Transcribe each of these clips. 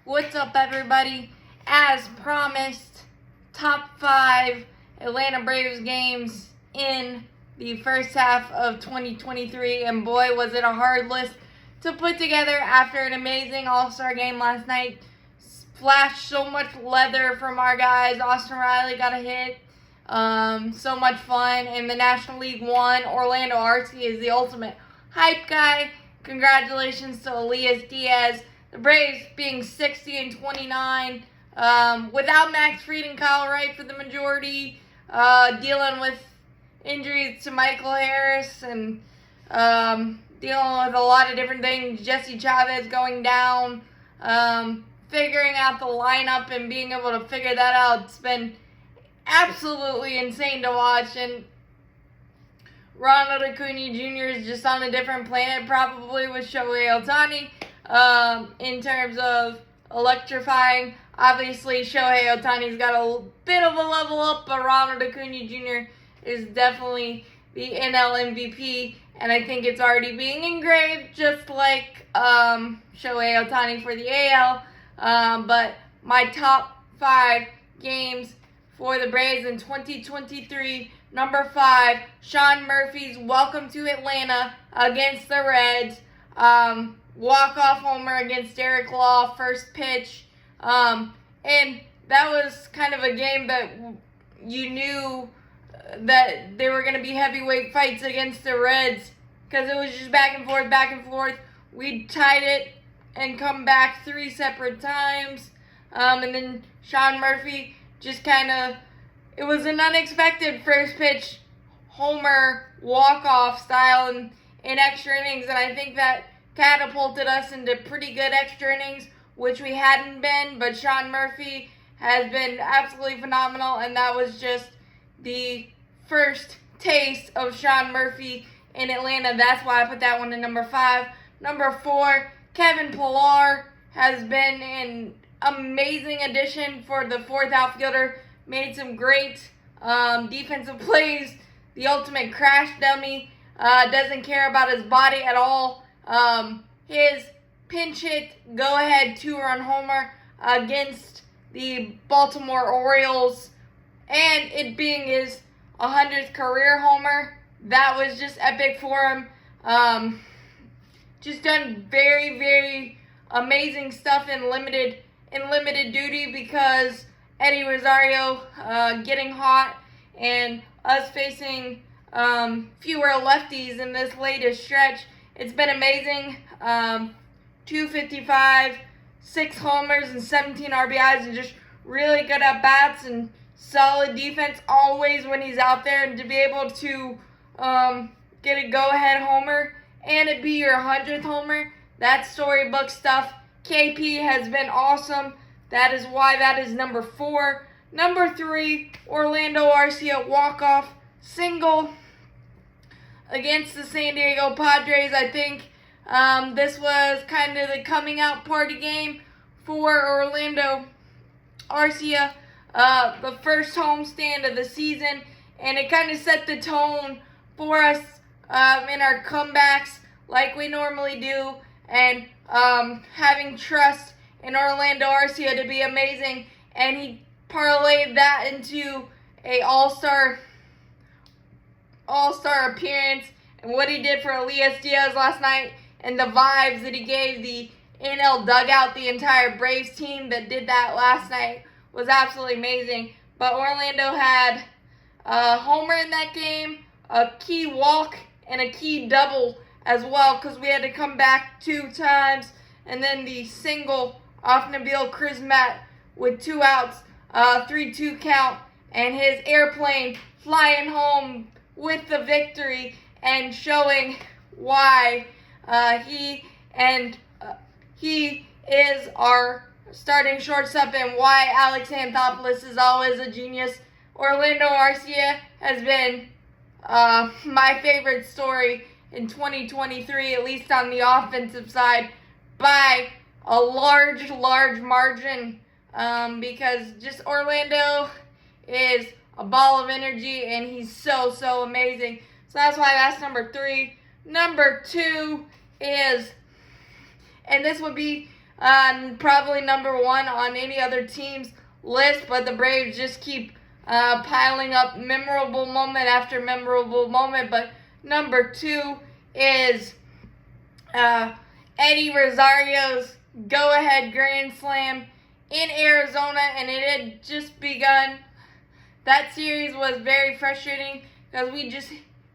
What's up, everybody? As promised, top 5 Atlanta Braves games in the first half of 2023, and boy, was it a hard list to put together after an amazing All-Star game last night. Flashed so much leather from our guys. Austin Riley got a hit. So much fun. And the National League won. Orlando Arcia is the ultimate hype guy. Congratulations to Elias Diaz. The Braves being 60-29, without Max Fried and Kyle Wright for the majority, dealing with injuries to Michael Harris and dealing with a lot of different things. Jesse Chavez going down, figuring out the lineup and being able to figure that out. It's been absolutely insane to watch, and Ronald Acuna Jr. is just on a different planet, probably with Shohei Ohtani. In terms of electrifying, obviously Shohei Ohtani's got a bit of a level up, but Ronald Acuna Jr. is definitely the NL MVP, and I think it's already being engraved, just like Shohei Ohtani for the AL. But my top 5 games for the Braves in 2023. Number 5, Sean Murphy's Welcome to Atlanta against the Reds. Walk-off homer against Derek Law, first pitch. And that was kind of a game that you knew that they were going to be heavyweight fights against the Reds, because it was just back and forth, back and forth. We tied it and come back 3 separate times. And then Sean Murphy just kind of, it was an unexpected first pitch homer walk-off style in extra innings, and I think that catapulted us into pretty good extra innings, which we hadn't been, but Sean Murphy has been absolutely phenomenal, and that was just the first taste of Sean Murphy in Atlanta. That's why I put that one in number 5. Number 4, Kevin Pillar has been an amazing addition for the 4th outfielder. Made some great defensive plays. The ultimate crash dummy. Doesn't care about his body at all. His pinch hit, go-ahead 2-run homer against the Baltimore Orioles, and it being his 100th career homer, that was just epic for him. Just done very, very amazing stuff in limited duty, because Eddie Rosario getting hot and us facing fewer lefties in this latest stretch. It's been amazing. 255, 6 homers, and 17 RBIs, and just really good at bats and solid defense always when he's out there. And to be able to get a go-ahead homer and it be your 100th homer, that's storybook stuff. KP has been awesome. That is why that is number 4. Number 3, Orlando Arcia walk-off single against the San Diego Padres. I think this was kind of the coming out party game for Orlando Arcia, the first homestand of the season, and it kind of set the tone for us in our comebacks like we normally do, and having trust in Orlando Arcia to be amazing, and he parlayed that into a all-star appearance, and what he did for Elias Diaz last night, and the vibes that he gave the NL dugout, the entire Braves team that did that last night, was absolutely amazing. But Orlando had a homer in that game, a key walk, and a key double as well, because we had to come back 2 times, and then the single off Nabil Crismatt with 2 outs, 3-2 count, and his airplane flying home with the victory, and showing why he is our starting shortstop, and why Alex Anthopoulos is always a genius. Orlando Arcia has been my favorite story in 2023, at least on the offensive side, by a large margin, because just Orlando is a ball of energy, and he's so amazing. So that's why that's number 3. Number 2 is, and this would be probably number one on any other team's list, but the Braves just keep piling up memorable moment after memorable moment. But number two is Eddie Rosario's go-ahead grand slam in Arizona, and it had just begun. That series was very frustrating because we just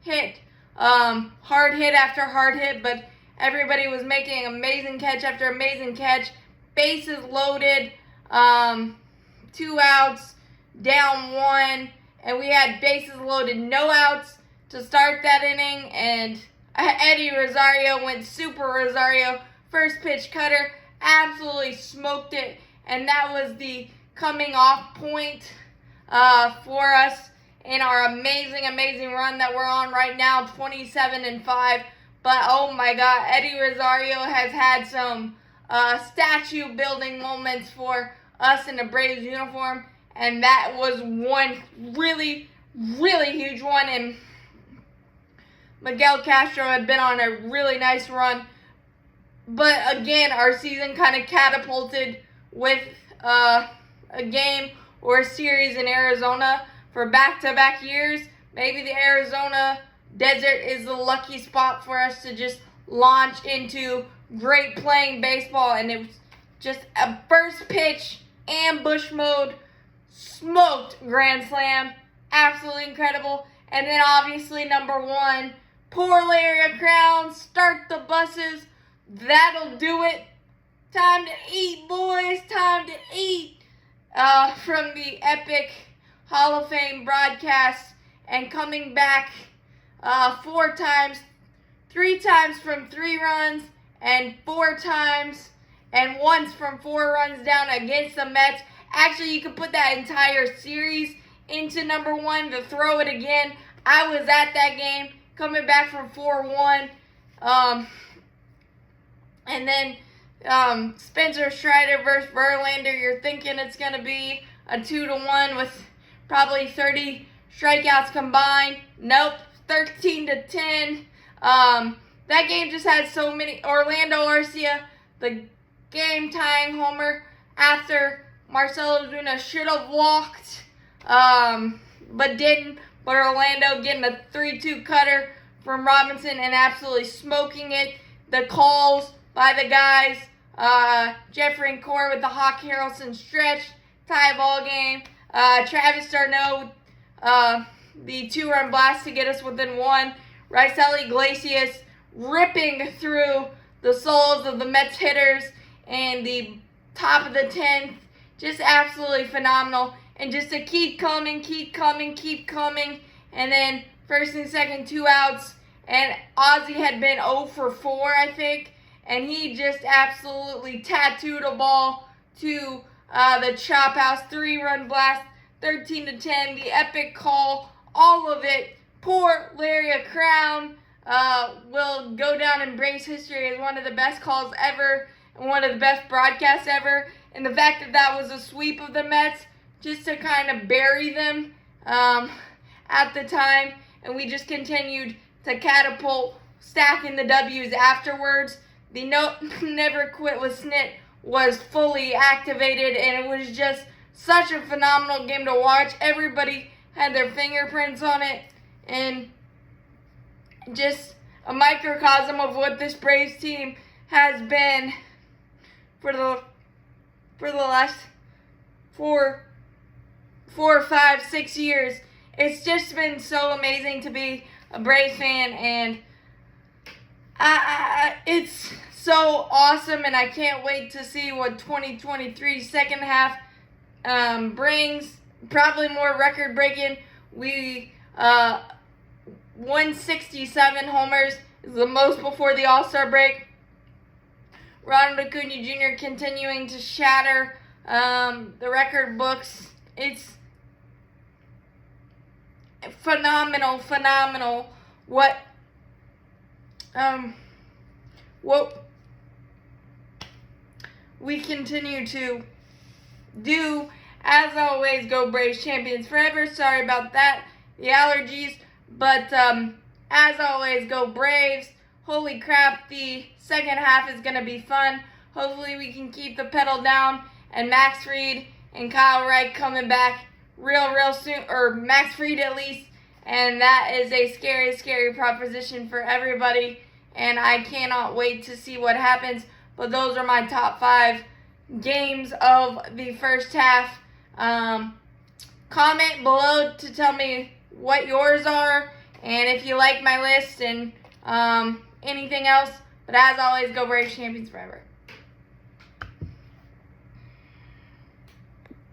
hit hard hit after hard hit, but everybody was making amazing catch after amazing catch. Bases loaded, 2 outs, down 1, and we had bases loaded, no outs to start that inning, and Eddie Rosario went Super Rosario, first pitch cutter, absolutely smoked it, and that was the coming off point for us in our amazing run that we're on right now, 27-5. But oh my God, Eddie Rosario has had some statue building moments for us in the Braves uniform, and that was one really huge one. And Miguel Castro had been on a really nice run, but again, our season kind of catapulted with a game or a series in Arizona for back-to-back years. Maybe the Arizona desert is the lucky spot for us to just launch into great playing baseball, and it was just a first pitch ambush mode, smoked grand slam, absolutely incredible. And then obviously number one, poor Larry Crown, start the buses, that'll do it. Time to eat, boys, time to eat. From the epic Hall of Fame broadcast, and coming back 4 times, 3 times from 3 runs, and 4 times, and once from 4 runs down against the Mets. Actually, you could put that entire series into number one to throw it again. I was at that game, coming back from 4-1. And then Spencer Strider versus Verlander, you're thinking it's going to be a 2-1 with probably 30 strikeouts combined. Nope, 13-10. That game just had so many. Orlando Arcia, the game-tying homer after Marcell Ozuna should have walked, but didn't. But Orlando getting a 3-2 cutter from Robinson and absolutely smoking it. The calls by the guys, Jeffrey and Core with the Hawk Harrelson stretch, tie ball game. Travis d'Arnaud, the 2-run blast to get us within 1. Raisel Iglesias ripping through the souls of the Mets hitters in the top of the 10th. Just absolutely phenomenal. And just to keep coming. And then first and second, 2 outs. And Ozzie had been 0 for 4, I think. And he just absolutely tattooed a ball to the chop house. 3-run blast, 13-10. The epic call, all of it. Poor Larry Crown will go down in Braves history as one of the best calls ever and one of the best broadcasts ever. And the fact that that was a sweep of the Mets just to kind of bury them at the time. And we just continued to catapult, stacking the W's afterwards. The Never Quit with Snit was fully activated, and it was just such a phenomenal game to watch. Everybody had their fingerprints on it, and just a microcosm of what this Braves team has been for the last 4, 5, 6 years. It's just been so amazing to be a Braves fan, and it's so awesome, and I can't wait to see what 2023 second half brings. Probably more record-breaking. We 167 homers is the most before the All-Star break. Ronald Acuna Jr. continuing to shatter the record books. It's phenomenal what we continue to do. As always, go Braves, champions forever. Sorry about that, the allergies. But as always, go Braves. Holy crap, the second half is going to be fun. Hopefully we can keep the pedal down, and Max Fried and Kyle Wright coming back real soon, or Max Fried at least, and that is a scary proposition for everybody, and I cannot wait to see what happens. But those are my top 5 games of the first half. Comment below to tell me what yours are, and if you like my list, and anything else. But as always, go Braves, champions forever.